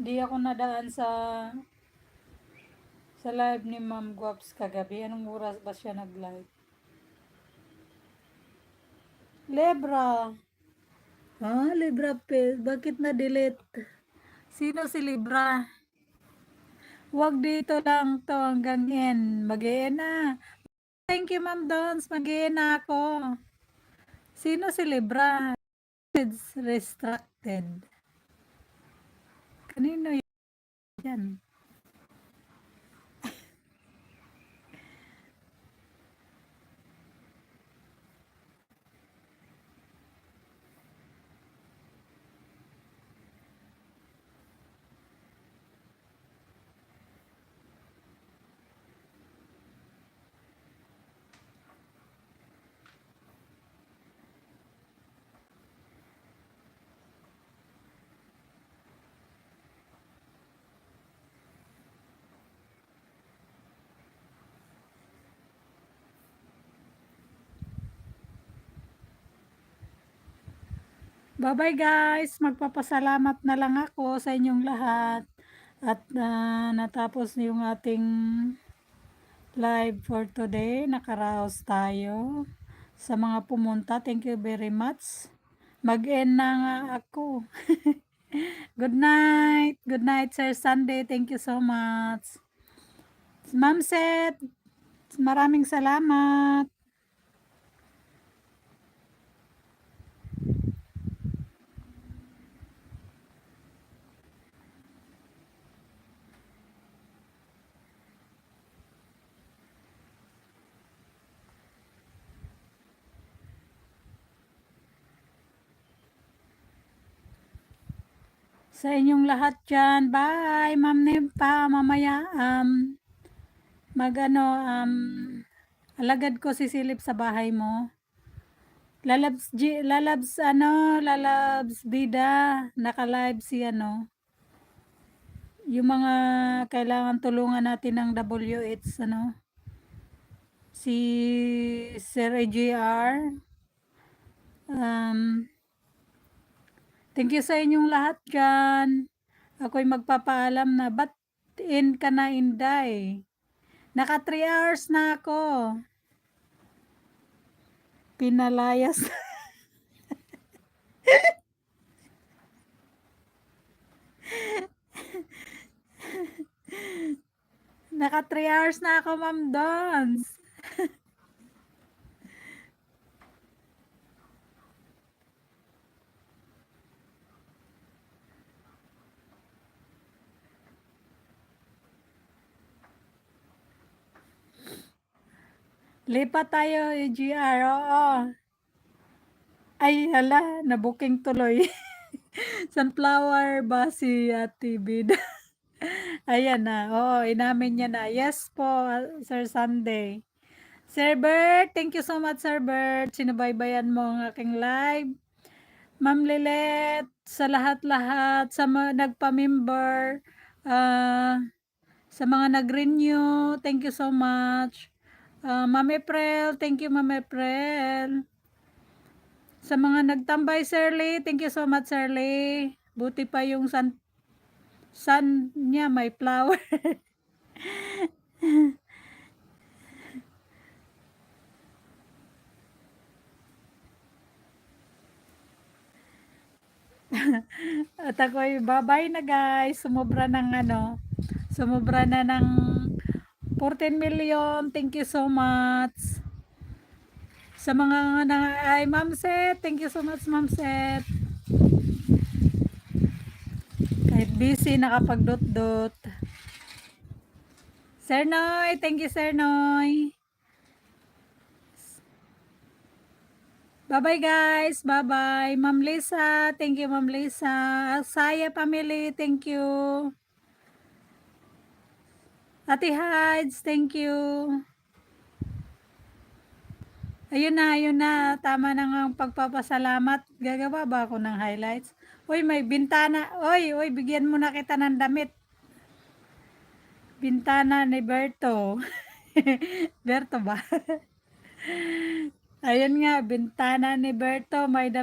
Di ako nadaan sa live ni Ma'am Guaps kagabi. Anong oras ba siya nag-live? Lebra. Libra Pez. Bakit na-delete? Sino si Libra? Wag dito lang to hanggang end. Mag-e na. Thank you, Ma'am Dons. Mag-e na ako. Sino si Libra? It's restricted. Kanino yan? Bye-bye guys. Magpapasalamat na lang ako sa inyong lahat. At natapos yung ating live for today. Nakaraos tayo. Sa mga pumunta, thank you very much. Mag-end na nga ako. Good night. Good night, Sir Sunday. Thank you so much. Ma'am Seth, maraming salamat. Sa inyong lahat dyan. Bye, Ma'am Nempa. Mamaya, magano, alagad ko sisilip sa bahay mo. Lalabs bida, naka-live si yung mga kailangan tulungan natin ng WH, si Sir AJR. Thank you sa inyong lahat dyan. Ako'y magpapaalam na, ba't in ka na, Inday? Naka 3 hours na ako. Pinalayas. Naka 3 hours na ako, Ma'am Dons. Lipat tayo, AGR. Oo. Ay, hala, na-booking tuloy. Sunflower ba si Ate Bida? Ayan na. Oo, inamin niya na. Yes po, Sir Sunday. Sir Bert, thank you so much, Sir Bert. Sinubaybayan mo ang aking live. Ma'am Lilet, sa lahat-lahat, sa mga nagpa-member, sa mga nag-renew, thank you so much. Ma'am April, thank you, Ma'am April. Sa mga nagtambay, Sir Lee, thank you so much, Sir Lee. Buti pa yung sun niya may flower. At ako'y bye-bye na guys. Sumobra ng 14 million. Thank you so much. Sa mga ay Ma'am Seth, thank you so much, Ma'am Seth. Kahit busy, nakapagdot-dot. Sir Noy, thank you, Sir Noy. Bye-bye guys. Bye-bye. Ma'am Lisa, thank you, Ma'am Lisa. Saya family, thank you. Ate Hides, thank you. Ayun na. Tama na nga ang pagpapasalamat. Gagawa ba ako ng highlights? Uy, may bintana. Uy, bigyan mo na kita ng damit. Bintana ni Berto. Berto ba? Ayun nga, bintana ni Berto. May damit.